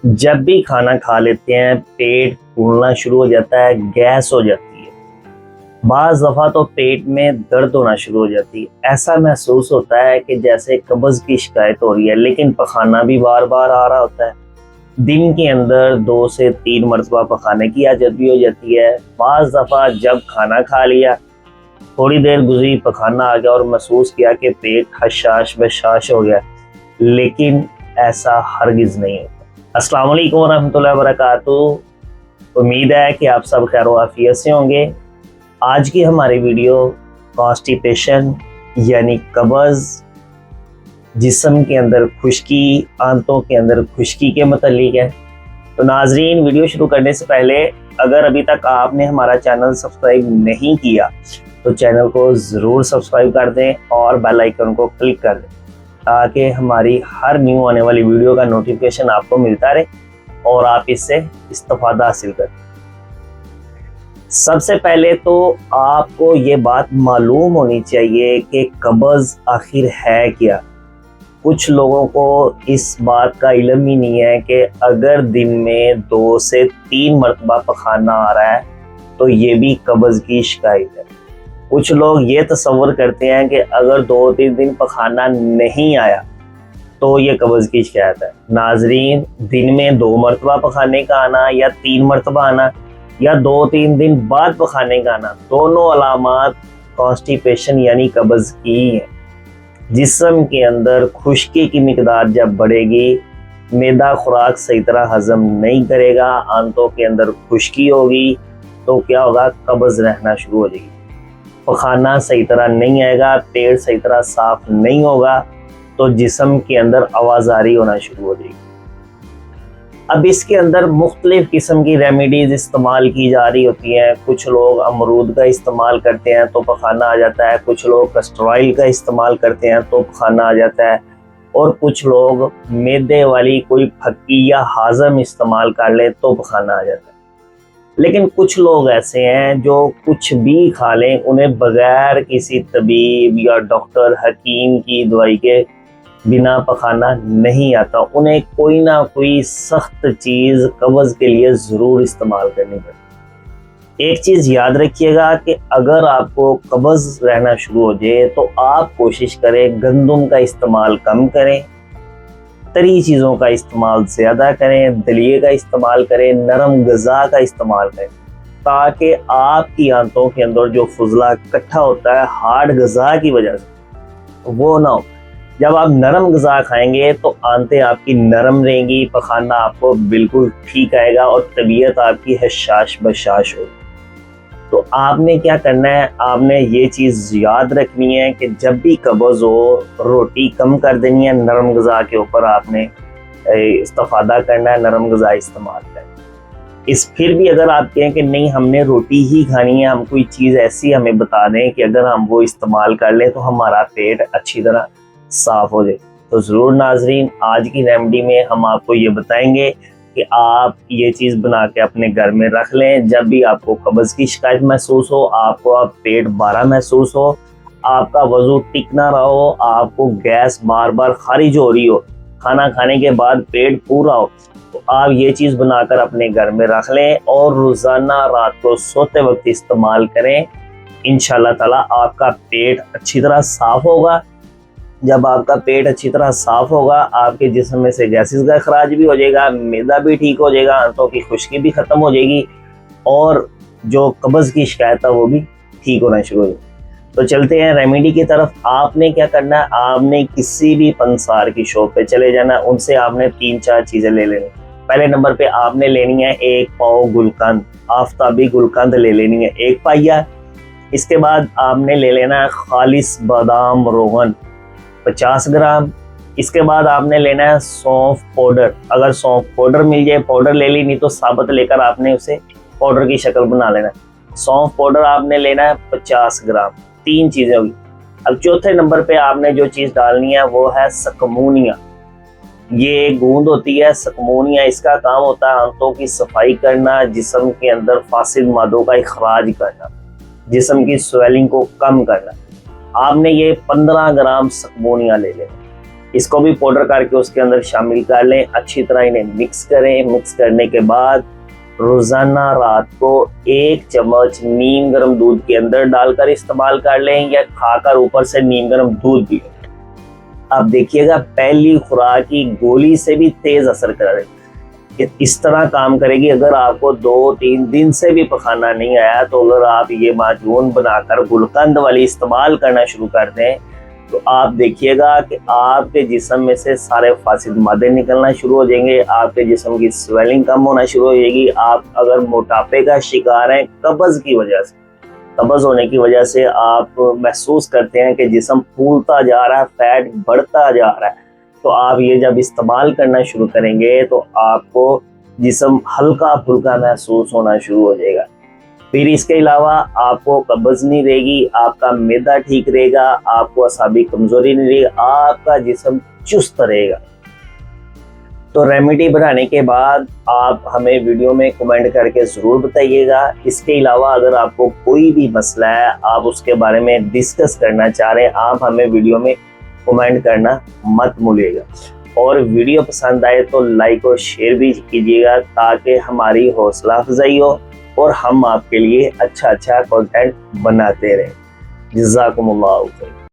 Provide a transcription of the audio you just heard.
جب بھی کھانا کھا لیتے ہیں پیٹ پھولنا شروع ہو جاتا ہے، گیس ہو جاتی ہے، بعض دفعہ تو پیٹ میں درد ہونا شروع ہو جاتی ہے۔ ایسا محسوس ہوتا ہے کہ جیسے قبض کی شکایت ہو رہی ہے، لیکن پخانہ بھی بار بار آ رہا ہوتا ہے۔ دن کے اندر 2 سے 3 مرتبہ پخانے کی عادت بھی ہو جاتی ہے۔ بعض دفعہ جب کھانا کھا لیا، تھوڑی دیر گزری، پخانہ آ گیا اور محسوس کیا کہ پیٹ خشاش بشاش ہو گیا، لیکن ایسا ہرگز نہیں ہوتا۔ السلام علیکم ورحمۃ اللہ وبرکاتہ۔ امید ہے کہ آپ سب خیر و عافیت سے ہوں گے۔ آج کی ہماری ویڈیو کانسٹیپیشن یعنی قبض، جسم کے اندر خشکی، آنتوں کے اندر خشکی کے متعلق ہے۔ تو ناظرین، ویڈیو شروع کرنے سے پہلے اگر ابھی تک آپ نے ہمارا چینل سبسکرائب نہیں کیا تو چینل کو ضرور سبسکرائب کر دیں اور بیل آئیکن کو کلک کر دیں تاکہ ہماری ہر نیو آنے والی ویڈیو کا نوٹیفیکیشن آپ کو ملتا رہے اور آپ اس سے استفادہ حاصل کریں۔ سب سے پہلے تو آپ کو یہ بات معلوم ہونی چاہیے کہ قبض آخر ہے کیا۔ کچھ لوگوں کو اس بات کا علم ہی نہیں ہے کہ اگر دن میں 2 سے 3 مرتبہ پخانہ آ رہا ہے تو یہ بھی قبض کی شکایت ہے۔ کچھ لوگ یہ تصور کرتے ہیں کہ اگر 2-3 دن پخانہ نہیں آیا تو یہ قبض کی شکایت ہے۔ ناظرین، دن میں 2 مرتبہ پخانے کا آنا یا 3 مرتبہ آنا یا 2-3 دن بعد پخانے کا آنا، دونوں علامات کانسٹیپیشن یعنی قبض کی ہیں۔ جسم کے اندر خشکی کی مقدار جب بڑھے گی، معدہ خوراک صحیح طرح ہضم نہیں کرے گا، آنتوں کے اندر خشکی ہوگی تو کیا ہوگا؟ قبض رہنا شروع ہو جائے گی۔ پخانہ صحیح طرح نہیں آئے گا، پیٹ صحیح طرح صاف نہیں ہوگا تو جسم کے اندر آوازاری ہونا شروع ہو جائے گی۔ اب اس کے اندر مختلف قسم کی ریمیڈیز استعمال کی جا رہی ہوتی ہیں۔ کچھ لوگ امرود کا استعمال کرتے ہیں تو پخانہ آ جاتا ہے، کچھ لوگ کسٹر آئل کا استعمال کرتے ہیں تو پخانہ آ جاتا ہے، اور کچھ لوگ معدے والی کوئی پھکی یا ہاضم استعمال کر لیں تو پخانہ آ جاتا ہے۔ لیکن کچھ لوگ ایسے ہیں جو کچھ بھی کھا لیں، انہیں بغیر کسی طبیب یا ڈاکٹر حکیم کی دوائی کے بنا پخانہ نہیں آتا، انہیں کوئی نہ کوئی سخت چیز قبض کے لیے ضرور استعمال کرنی پڑتی۔ ایک چیز یاد رکھیے گا کہ اگر آپ کو قبض رہنا شروع ہو جائے تو آپ کوشش کریں گندم کا استعمال کم کریں، تری چیزوں کا استعمال زیادہ کریں، دلیے کا استعمال کریں، نرم غذا کا استعمال کریں تاکہ آپ کی آنتوں کے اندر جو فضلہ اکٹھا ہوتا ہے ہارڈ غذا کی وجہ سے وہ نہ ہو۔ جب آپ نرم غذا کھائیں گے تو آنتیں آپ کی نرم رہیں گی، پخانہ آپ کو بالکل ٹھیک آئے گا اور طبیعت آپ کی حشاش بشاش ہوگی۔ تو آپ نے کیا کرنا ہے؟ آپ نے یہ چیز یاد رکھنی ہے کہ جب بھی قبض ہو روٹی کم کر دینی ہے، نرم غذا کے اوپر آپ نے استفادہ کرنا ہے، نرم غذا استعمال کرنا ہے۔ پھر بھی اگر آپ کہیں کہ نہیں ہم نے روٹی ہی کھانی ہے، ہم کوئی چیز ایسی ہمیں بتا دیں کہ اگر ہم وہ استعمال کر لیں تو ہمارا پیٹ اچھی طرح صاف ہو جائے، تو ضرور ناظرین آج کی ریمیڈی میں ہم آپ کو یہ بتائیں گے کہ آپ یہ چیز بنا کے اپنے گھر میں رکھ لیں۔ جب بھی آپ کو قبض کی شکایت محسوس ہو، آپ کو پیٹ بھارا محسوس ہو، آپ کا وضو ٹک نہ رہا ہو، آپ کو گیس بار بار خارج ہو رہی ہو، کھانا کھانے کے بعد پیٹ پورا ہو، تو آپ یہ چیز بنا کر اپنے گھر میں رکھ لیں اور روزانہ رات کو سوتے وقت استعمال کریں۔ انشاءاللہ تعالی آپ کا پیٹ اچھی طرح صاف ہوگا۔ جب آپ کا پیٹ اچھی طرح صاف ہوگا، آپ کے جسم میں سے گیسز کا اخراج بھی ہو جائے گا، معدہ بھی ٹھیک ہو جائے گا، آنتوں کی خشکی بھی ختم ہو جائے گی اور جو قبض کی شکایت ہے وہ بھی ٹھیک ہونا شروع ہو جائے گی۔ تو چلتے ہیں ریمیڈی کی طرف۔ آپ نے کیا کرنا ہے؟ آپ نے کسی بھی پنسار کی شاپ پہ چلے جانا، ان سے آپ نے 3-4 چیزیں لے لینی۔ پہلے نمبر پہ آپ نے لینی ہے 1 پاؤ گلقند، آفتابی گلقند لے لینی ہے 1 پائیا۔ اس کے بعد آپ نے لے لینا ہے خالص بادام روغن 50 گرام۔ اس کے بعد آپ نے لینا ہے سونف پاؤڈر، اگر سونف پاؤڈر مل جائے پاؤڈر لے لی، نہیں تو ثابت لے کر آپ نے اسے پاؤڈر کی شکل بنا لینا ہے۔ سونف پاؤڈر آپ نے لینا ہے 50 گرام۔ 3 چیزیں ہوگی۔ اب چوتھے نمبر پہ آپ نے جو چیز ڈالنی ہے وہ ہے سکمونیا۔ یہ ایک گوند ہوتی ہے سکمونیا، اس کا کام ہوتا ہے آنتوں کی صفائی کرنا، جسم کے اندر فاسد مادوں کا اخراج کرنا، جسم کی سویلنگ کو کم کرنا۔ آپ نے یہ 15 گرام سکمونیا لے لینا۔ اس کو بھی پاؤڈر کر کے اس کے اندر شامل کر لیں، اچھی طرح انہیں مکس کریں۔ مکس کرنے کے بعد روزانہ رات کو 1 چمچ نیم گرم دودھ کے اندر ڈال کر استعمال کر لیں، یا کھا کر اوپر سے نیم گرم دودھ بھی۔ اب دیکھیے گا پہلی خوراک کی گولی سے بھی تیز اثر کرے گی، اس طرح کام کرے گی۔ اگر آپ کو 2-3 دن سے بھی پخانا نہیں آیا تو اگر آپ یہ معجون بنا کر گلقند والی استعمال کرنا شروع کر دیں تو آپ دیکھیے گا کہ آپ کے جسم میں سے سارے فاسد مادے نکلنا شروع ہو جائیں گے، آپ کے جسم کی سویلنگ کم ہونا شروع ہو جائے گی۔ آپ اگر موٹاپے کا شکار ہیں، قبض کی وجہ سے، قبض ہونے کی وجہ سے آپ محسوس کرتے ہیں کہ جسم پھولتا جا رہا ہے، فیٹ بڑھتا جا رہا ہے، تو آپ یہ جب استعمال کرنا شروع کریں گے تو آپ کو جسم ہلکا پھلکا محسوس ہونا شروع ہو جائے گا۔ پھر اس کے علاوہ آپ کو قبض نہیں رہے گی، آپ کا معدہ ٹھیک رہے گا، آپ کو اعصابی کمزوری نہیں رہے گی، آپ کا جسم چست رہے گا۔ تو ریمیڈی بنانے کے بعد آپ ہمیں ویڈیو میں کمنٹ کر کے ضرور بتائیے گا۔ اس کے علاوہ اگر آپ کو کوئی بھی مسئلہ ہے، آپ اس کے بارے میں ڈسکس کرنا چاہ رہے ہیں، آپ ہمیں ویڈیو میں کمنٹ کرنا مت بھولیے گا، اور ویڈیو پسند آئے تو لائک اور شیئر بھی کیجیے گا تاکہ ہماری حوصلہ افزائی ہو اور ہم آپ کے لیے اچھا کنٹینٹ بناتے رہیں۔ جزاکم اللہ خیر۔